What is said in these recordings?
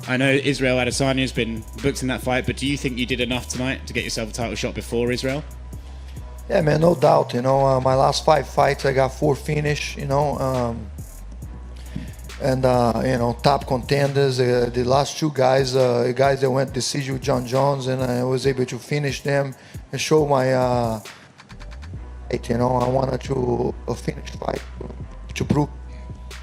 I know Israel Adesanya has been booked in that fight, but do you think you did enough tonight to get yourself a title shot before Israel? Yeah, man, no doubt. You know, my last 5 fights, I got 4 finish. You know, and you know, top contenders. The last 2 guys, guys that went decision with John Jones, and I was able to finish them and show my. You know, I wanted to finish fight to prove.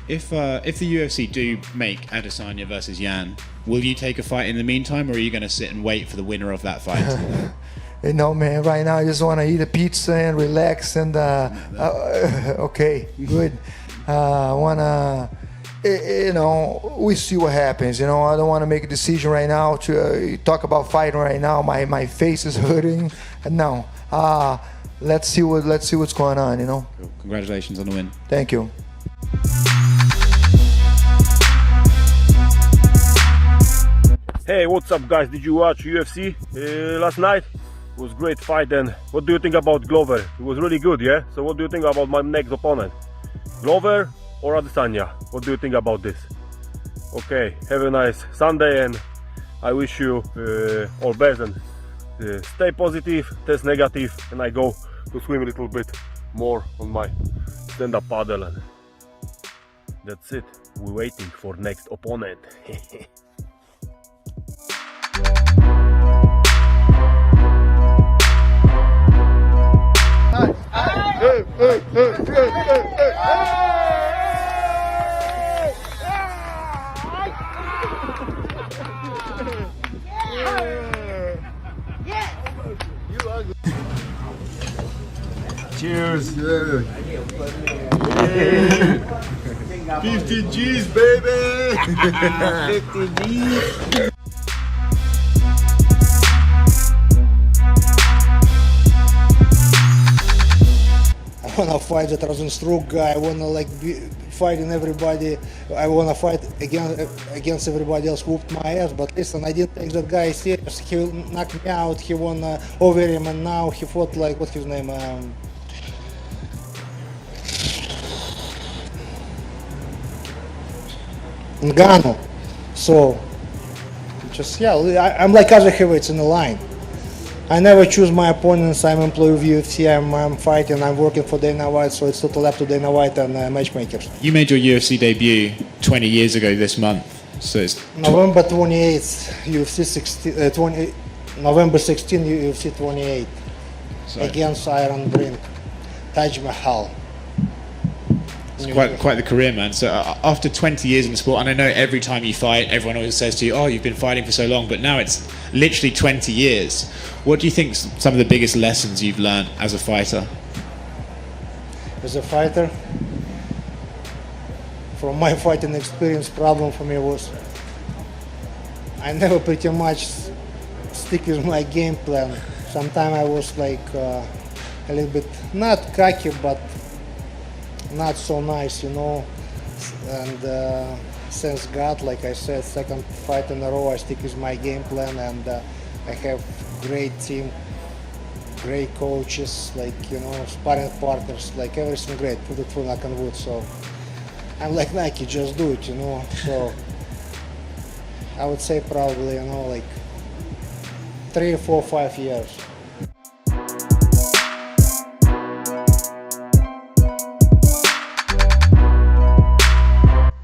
If the UFC do make Adesanya versus Yan, will you take a fight in the meantime, or are you going to sit and wait for the winner of that fight? You know, man, right now I just want to eat a pizza and relax and okay, good. I want to, you know, we see what happens. You know, I don't want to make a decision right now to talk about fighting right now. My face is hurting. No, let's see what's going on. You know. Cool. Congratulations on the win. Thank you. Hey, what's up, guys? Did you watch UFC last night? It was a great fight. And what do you think about Glover? It was really good, yeah? So what do you think about my next opponent? Glover or Adesanya? What do you think about this? Okay, have a nice Sunday, and I wish you all best, and stay positive, test negative, and I go to swim a little bit more on my stand-up paddle, and that's it. We're waiting for next opponent. Cheers. Yeah. 50 G's, baby. 50 G's. I wanna fight that Rozenstruik guy. I wanna be fighting everybody. I wanna fight against everybody else. Whooped my ass, but listen, I didn't take that guy serious. He knocked me out. He won over him, and now he fought like what's his name? Ngannou. So just I'm like other heavyweights in the line. I never choose my opponents. I'm employee of UFC. I'm fighting. I'm working for Dana White, so it's totally up to Dana White and matchmakers. You made your UFC debut 20 years ago this month, so it's November 28th, UFC 16. November 16, UFC 28 against Iron Brink, Taj Mahal. It's quite the career, man. So after 20 years in the sport, and I know every time you fight, everyone always says to you, "Oh, you've been fighting for so long," but now it's literally 20 years. What do you think some of the biggest lessons you've learned as a fighter? As a fighter, from my fighting experience, problem for me was I never pretty much stick with my game plan. Sometimes I was like a little bit not cocky, but not so nice, you know. And since God, like I said, second fight in a row, I stick with my game plan, and I have great team, great coaches, like, you know, sparring partners, like everything great. Put it through knock on wood. So I'm like Nike, just do it, you know. So I would say probably, you know, like 3, 4, 5 years.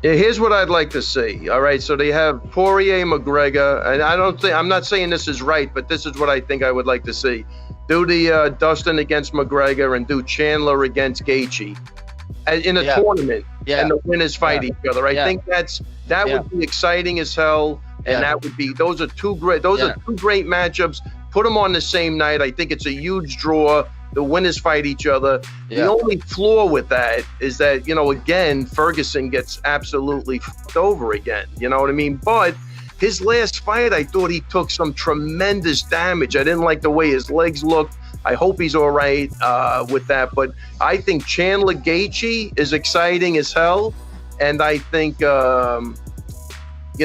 Yeah, here's what I'd like to see. All right, so they have Poirier, McGregor, and I'm not saying this is right, but this is what I think I would like to see. Do the Dustin against McGregor and do Chandler against Gaethje in a tournament, and the winners fight each other. I think that would be exciting as hell, and that would be those are two great matchups. Put them on the same night. I think it's a huge draw. The winners fight each other. The only flaw with that is that, you know, again, Ferguson gets absolutely fucked over again. You know what I mean? But his last fight, I thought he took some tremendous damage. I didn't like the way his legs looked. I hope he's all right with that. But I think Chandler Gaethje is exciting as hell. And I think, you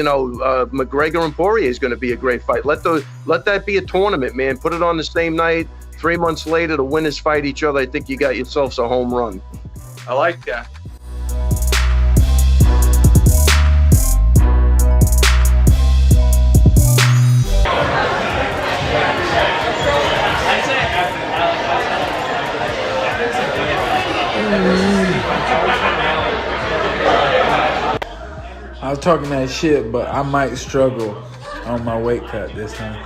know, McGregor and Poirier is going to be a great fight. Let that be a tournament, man. Put it on the same night. 3 months later, the winners fight each other. I think you got yourselves a home run. I like that. was talking that shit, but I might struggle on my weight cut this time.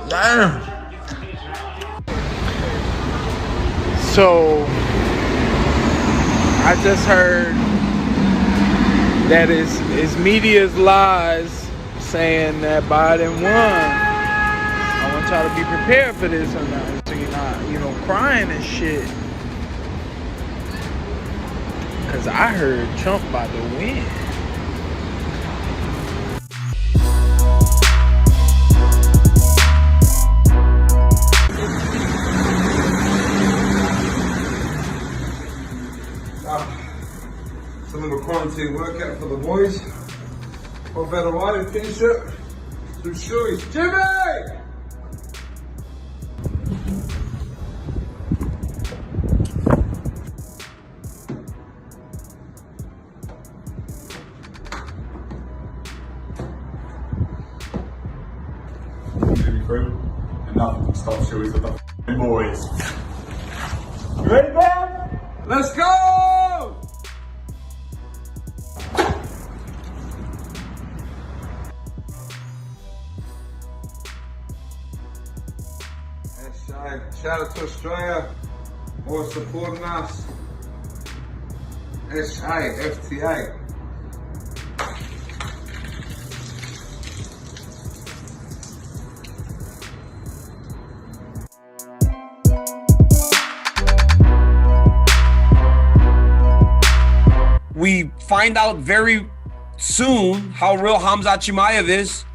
Damn. So I just heard that it's media's lies saying that Biden won. I want y'all to be prepared for this or not, so you're not, crying and shit. Cause I heard Trump about to win. Some of the quarantine workout for the boys. Or better white t-shirt. Some shoes. Jimmy! Enough to stop shoeys with the boys. You ready, man? Let's go! Shout out to Australia for supporting us. FTA. We find out very soon how real Khamzat Chimaev is.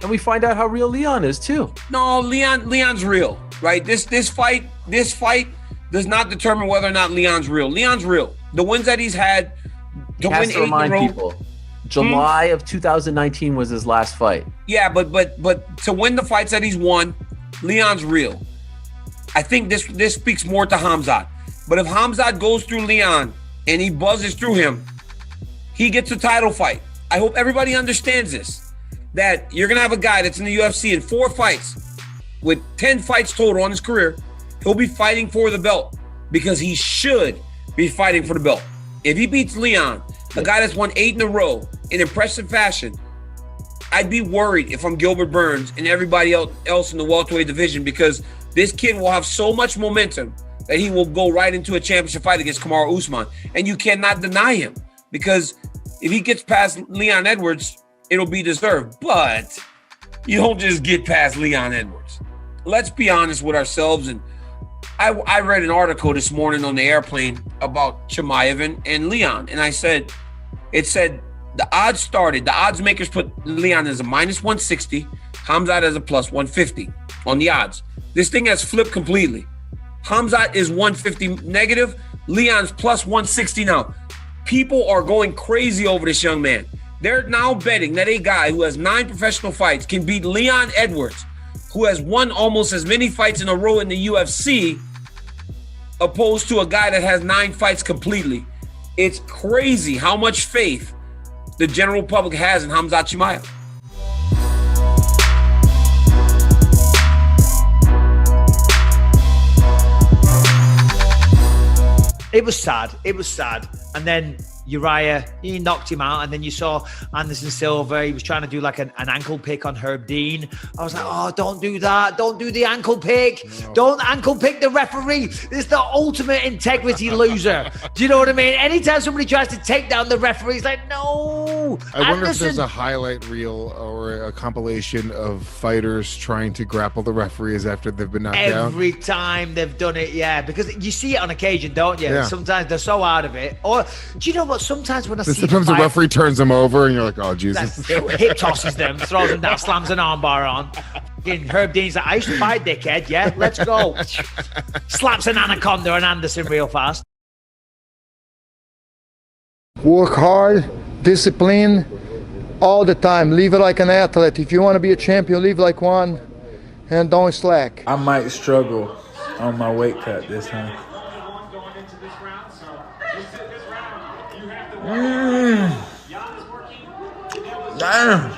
And we find out how real Leon is too. No, Leon's real, right? This fight does not determine whether or not Leon's real. Leon's real. The wins that he's had to win 8 in a row. People, July of 2019 was his last fight. Yeah, but to win the fights that he's won, Leon's real. I think this speaks more to Khamzat. But if Khamzat goes through Leon and he buzzes through him, he gets a title fight. I hope everybody understands this. That you're going to have a guy that's in the UFC in 4 fights with 10 fights total on his career. He'll be fighting for the belt because he should be fighting for the belt. If he beats Leon, a guy that's won 8 in a row in impressive fashion, I'd be worried if I'm Gilbert Burns and everybody else in the welterweight division, because this kid will have so much momentum that he will go right into a championship fight against Kamaru Usman. And you cannot deny him, because if he gets past Leon Edwards, it'll be deserved. But you don't just get past Leon Edwards. Let's be honest with ourselves. And I read an article this morning on the airplane about Chimaev and Leon. And it said the odds makers put Leon as a -160, Khamzat as a +150 on the odds. This thing has flipped completely. Khamzat is 150 negative, Leon's +160 now. People are going crazy over this young man. They're now betting that a guy who has 9 professional fights can beat Leon Edwards, who has won almost as many fights in a row in the UFC, opposed to a guy that has 9 fights completely. It's crazy how much faith the general public has in Khamzat Chimaev. It was sad. And then Uriah, he knocked him out. And then you saw Anderson Silva. He was trying to do like an ankle pick on Herb Dean. I was like, oh, don't do that. Don't do the ankle pick. No. Don't ankle pick the referee. It's the ultimate integrity loser. Do you know what I mean? Anytime somebody tries to take down the referee, it's like, no. I wonder if there's a highlight reel or a compilation of fighters trying to grapple the referees after they've been knocked down. Every time they've done it, yeah. Because you see it on occasion, don't you? Yeah. Sometimes they're so out of it. Or do you know what? Sometimes when I see sometimes the referee turns them over and you're like, oh, Jesus. Hip tosses them, throws them down, slams an armbar on. Herb Dean's like, I used to fight, dickhead, yeah? Let's go. Slaps an anaconda on Anderson real fast. Work hard, discipline, all the time. Leave it like an athlete. If you want to be a champion, leave like one, and don't slack. I might struggle on my weight cut this time. Damn.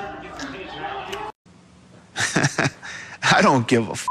I don't give a f.